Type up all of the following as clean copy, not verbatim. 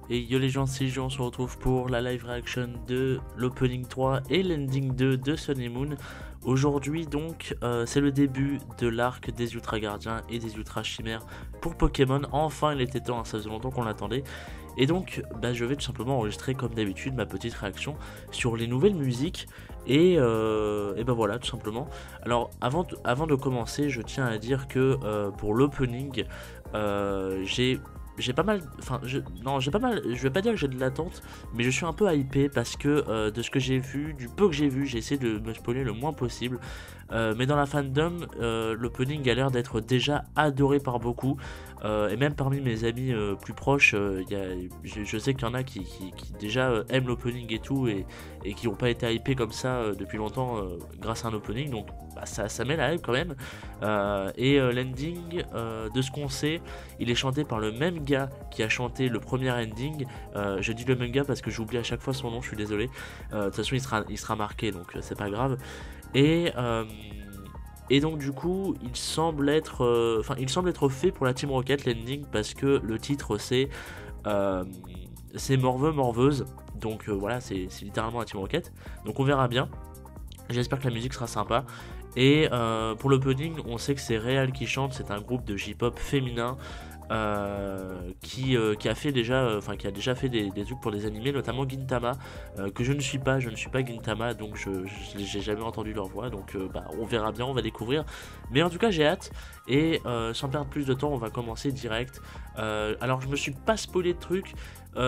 Et yo les gens, c'est Jean, on se retrouve pour la live reaction de l'opening 3 et l'ending 2 de Sun et Moon. Aujourd'hui donc, c'est le début de l'arc des Ultra Gardiens et des Ultra Chimères pour Pokémon. Enfin il était temps, hein, ça faisait longtemps qu'on l'attendait. Et donc je vais tout simplement enregistrer comme d'habitude ma petite réaction sur les nouvelles musiques. Et voilà, tout simplement. Alors avant de commencer, je tiens à dire que pour l'opening, j'ai pas mal, j'ai pas mal, je vais pas dire que j'ai de l'attente, mais je suis un peu hypé parce que de ce que j'ai vu, du peu que j'ai vu, j'ai essayé de me spoiler le moins possible. Mais dans la fandom, l'opening a l'air d'être déjà adoré par beaucoup, et même parmi mes amis plus proches, je sais qu'il y en a qui déjà aiment l'opening et tout, et qui n'ont pas été hypés comme ça depuis longtemps grâce à un opening, donc ça met la hype quand même. L'ending, de ce qu'on sait, il est chanté par le même gars qui a chanté le premier ending. Je dis le même gars parce que j'oublie à chaque fois son nom, je suis désolé. De toute façon il sera marqué, donc c'est pas grave. Et donc du coup il semble être fait pour la Team Rocket l'ending, parce que le titre c'est Morveux Morveuse, donc voilà, c'est littéralement la Team Rocket, donc on verra bien. J'espère que la musique sera sympa. Et pour l'opening, on sait que c'est Real qui chante, c'est un groupe de J-pop féminin qui a fait déjà, qui a déjà fait des trucs pour des animés, notamment Gintama, que je ne suis pas Gintama, donc j'ai jamais entendu leur voix, donc on verra bien, on va découvrir. Mais en tout cas j'ai hâte, et sans perdre plus de temps, on va commencer direct. Alors je me suis pas spoilé de trucs,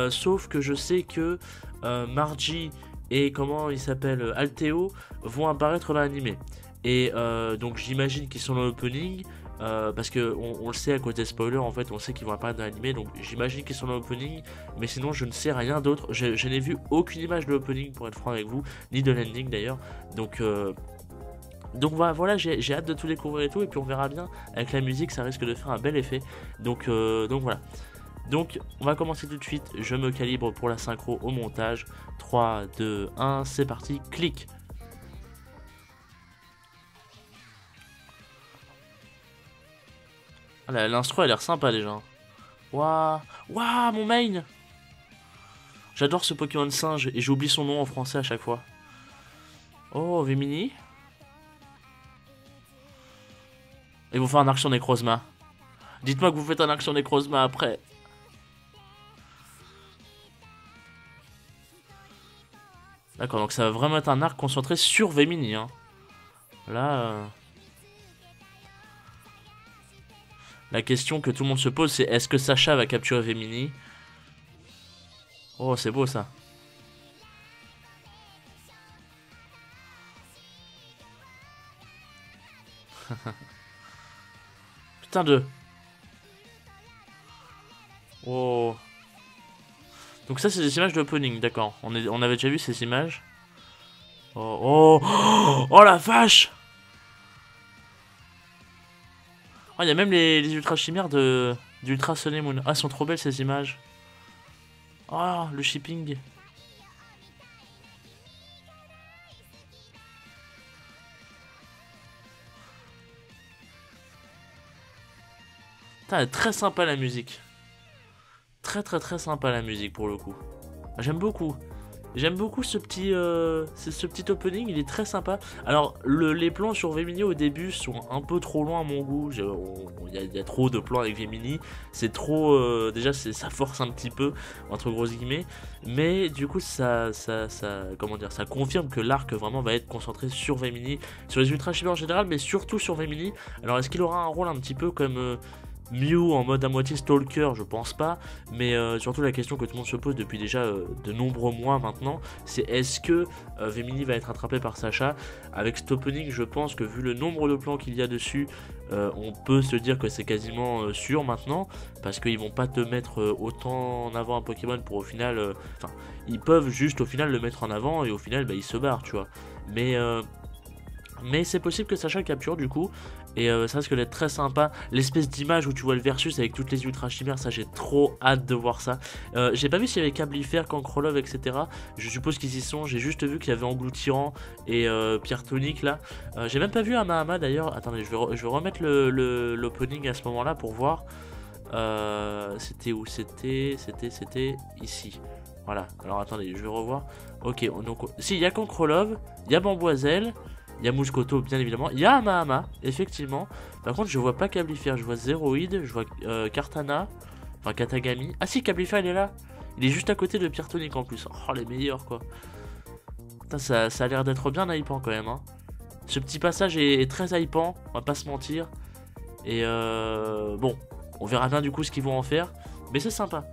sauf que je sais que Margie et comment il s'appelle, Alteo, vont apparaître dans l'animé. Et donc j'imagine qu'ils sont dans l'opening, parce que on le sait à cause des spoilers, en fait on sait qu'ils vont apparaître dans l'animé, donc j'imagine qu'ils sont dans l'opening, mais sinon je ne sais rien d'autre. Je n'ai vu aucune image de l'opening, pour être franc avec vous, ni de l'ending d'ailleurs, donc voilà, j'ai hâte de tout découvrir et tout, et puis on verra bien. Avec la musique ça risque de faire un bel effet, donc voilà. Donc on va commencer tout de suite, je me calibre pour la synchro au montage. 3, 2, 1, c'est parti, clic. Ah, l'instru a l'air sympa déjà. Waouh, waouh, mon main. J'adore ce Pokémon singe, et j'oublie son nom en français à chaque fois. Oh, Vemini. Et vous faites un action Necrozma. Dites-moi que vous faites un action Necrozma après. D'accord, donc ça va vraiment être un arc concentré sur Vemini, hein. Là, la question que tout le monde se pose, c'est est-ce que Sacha va capturer Vemini? Oh, c'est beau ça. Putain de... Oh. Donc ça c'est des images de opening, d'accord. On avait déjà vu ces images. Oh, oh, oh la vache. Oh, il y a même les ultra chimères d'Ultra Sun et Moon. Ah, elles sont trop belles ces images. Oh, le shipping. Putain, elle est très sympa la musique. Très sympa la musique pour le coup. J'aime beaucoup. J'aime beaucoup ce petit opening, il est très sympa. Alors les plans sur Vemini au début sont un peu trop loin à mon goût. Il y a trop de plans avec Vemini. C'est trop... déjà ça force un petit peu, entre grosses guillemets. Mais du coup comment dire, ça confirme que l'arc vraiment va être concentré sur Vemini, sur les Ultra Chimères en général, mais surtout sur Vemini. Alors est-ce qu'il aura un rôle un petit peu comme... Mew en mode à moitié stalker, je pense pas, mais surtout la question que tout le monde se pose depuis déjà de nombreux mois maintenant, c'est est-ce que Vemini va être attrapé par Sacha? Avec cet opening, je pense que vu le nombre de plans qu'il y a dessus, on peut se dire que c'est quasiment sûr maintenant, parce qu'ils vont pas te mettre autant en avant un Pokémon pour au final, ils peuvent juste au final le mettre en avant et au final il se barre, tu vois. Mais c'est possible que Sacha capture du coup, et ça risque d'être très sympa. L'espèce d'image où tu vois le versus avec toutes les ultra chimères, ça j'ai trop hâte de voir ça. J'ai pas vu s'il y avait Cablifer, Cancrelove, etc. Je suppose qu'ils y sont, j'ai juste vu qu'il y avait Engloutirant et Pierre Tonique là. J'ai même pas vu Amahama d'ailleurs. Attendez, je vais remettre l'opening à ce moment là pour voir. C'était où? C'était ici. Voilà, alors attendez, je vais revoir. Ok, donc, si, il y a Concrelove, il y a Bamboiselle, il y a Mouscoto, bien évidemment, il y a Amahama, effectivement. Par contre, je vois pas Cablifère, je vois Zéroïde, je vois Kartana, enfin Katagami. Ah si, Cablifère, il est là. Il est juste à côté de Pierre-Tonic en plus. Oh, les meilleurs, quoi. Putain, ça a l'air d'être bien hypant quand même, hein. Ce petit passage est très hypant, on va pas se mentir. Et bon, on verra bien du coup ce qu'ils vont en faire. Mais c'est sympa.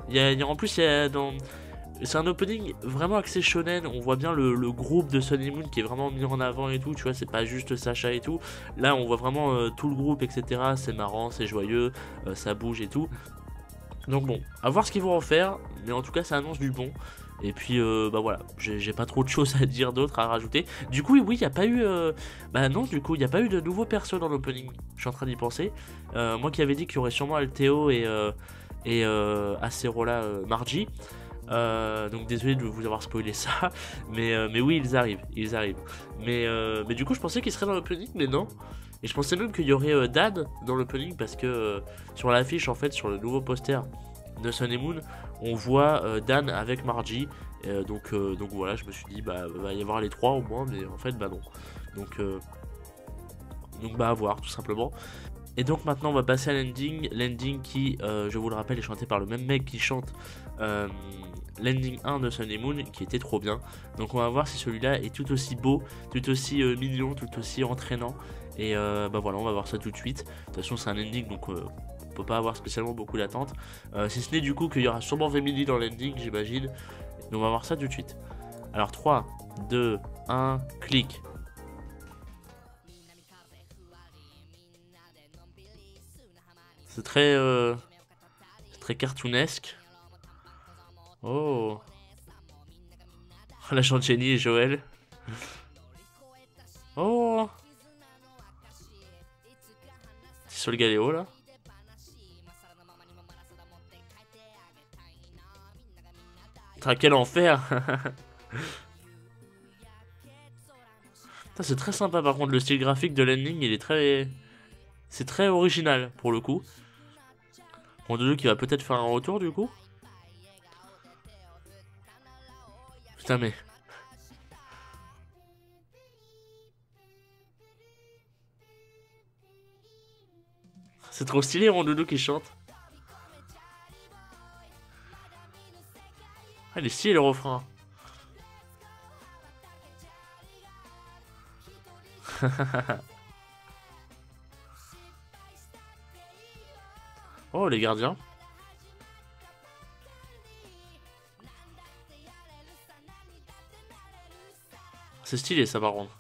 En plus, c'est un opening vraiment axé shonen. On voit bien le groupe de Sun and Moon qui est vraiment mis en avant et tout. Tu vois, c'est pas juste Sacha et tout. Là, on voit vraiment tout le groupe, etc. C'est marrant, c'est joyeux, ça bouge et tout. Donc bon, à voir ce qu'ils vont en faire. Mais en tout cas, ça annonce du bon. Et puis, bah voilà, j'ai pas trop de choses à dire d'autres, à rajouter. Du coup, oui, il n'y a pas eu... Bah non, du coup, il n'y a pas eu de nouveaux persos dans l'opening. Je suis en train d'y penser. Moi qui avais dit qu'il y aurait sûrement Alteo et Acerola Margie. Donc désolé de vous avoir spoilé ça. Mais oui, ils arrivent. Mais du coup, je pensais qu'ils seraient dans l'opening, mais non. Et je pensais même qu'il y aurait Dan dans l'opening parce que sur l'affiche, en fait, sur le nouveau poster de Sun and Moon, on voit Dan avec Margie. Donc voilà, je me suis dit, bah va y avoir les trois au moins, mais en fait, bah non. Donc bah à voir, tout simplement. Et donc maintenant, on va passer à l'ending. L'ending qui, je vous le rappelle, est chanté par le même mec qui chante l'ending 1 de Sun and Moon, qui était trop bien. Donc on va voir si celui-là est tout aussi beau, tout aussi mignon, tout aussi entraînant. Et bah voilà, on va voir ça tout de suite. De toute façon, c'est un ending, donc on peut pas avoir spécialement beaucoup d'attentes. Si ce n'est du coup qu'il y aura sûrement Vemily dans l'ending, j'imagine. Donc on va voir ça tout de suite. Alors 3, 2, 1, clic. C'est très cartoonesque. Oh, la chante Jenny et Joël. Oh, c'est sur le galéo là. Putain, quel enfer. C'est très sympa par contre, le style graphique de l'ending, il est très... C'est très original pour le coup. Rondoudou qui va peut-être faire un retour du coup. Putain mais... C'est trop stylé Rondoudou qui chante. Ah, il est stylé le refrain. Oh les gardiens. C'est stylé ça par contre.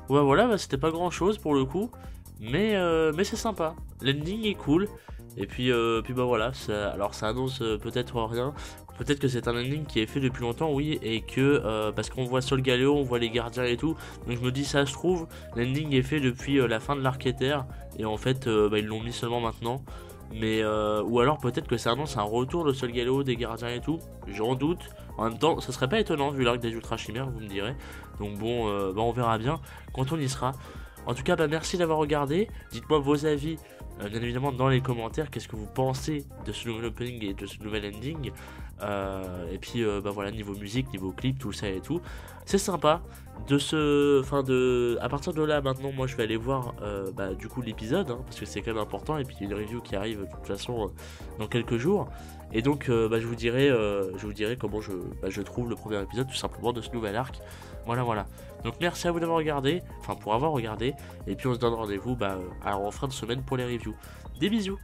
Ouais voilà, bah, c'était pas grand chose pour le coup. Mais c'est sympa. L'ending est cool. Et puis bah voilà, alors ça annonce peut-être rien. Peut-être que c'est un ending qui est fait depuis longtemps, oui, et que parce qu'on voit Sol Galéo, on voit les gardiens et tout. Donc je me dis, ça se trouve, l'ending est fait depuis la fin de l'arc Ether, et en fait, bah, ils l'ont mis seulement maintenant. Mais ou alors peut-être que ça annonce un retour de Sol Galéo, des gardiens et tout. J'en doute. En même temps, ça serait pas étonnant vu l'arc des Ultra Chimères, vous me direz. Donc bon, bah, on verra bien quand on y sera. En tout cas, bah, merci d'avoir regardé. Dites-moi vos avis, bien évidemment, dans les commentaires. Qu'est-ce que vous pensez de ce nouvel opening et de ce nouvel ending. Et puis, bah voilà, niveau musique, niveau clip, tout ça et tout. C'est sympa. À partir de là, maintenant, moi, je vais aller voir, bah, du coup, l'épisode, hein, parce que c'est quand même important. Et puis, il y a une review qui arrive, de toute façon, dans quelques jours. Et donc, bah, je vous dirai comment je trouve le premier épisode, tout simplement, de ce nouvel arc. Voilà. Donc merci à vous d'avoir regardé, pour avoir regardé, et puis on se donne rendez-vous en fin de semaine pour les reviews. Des bisous.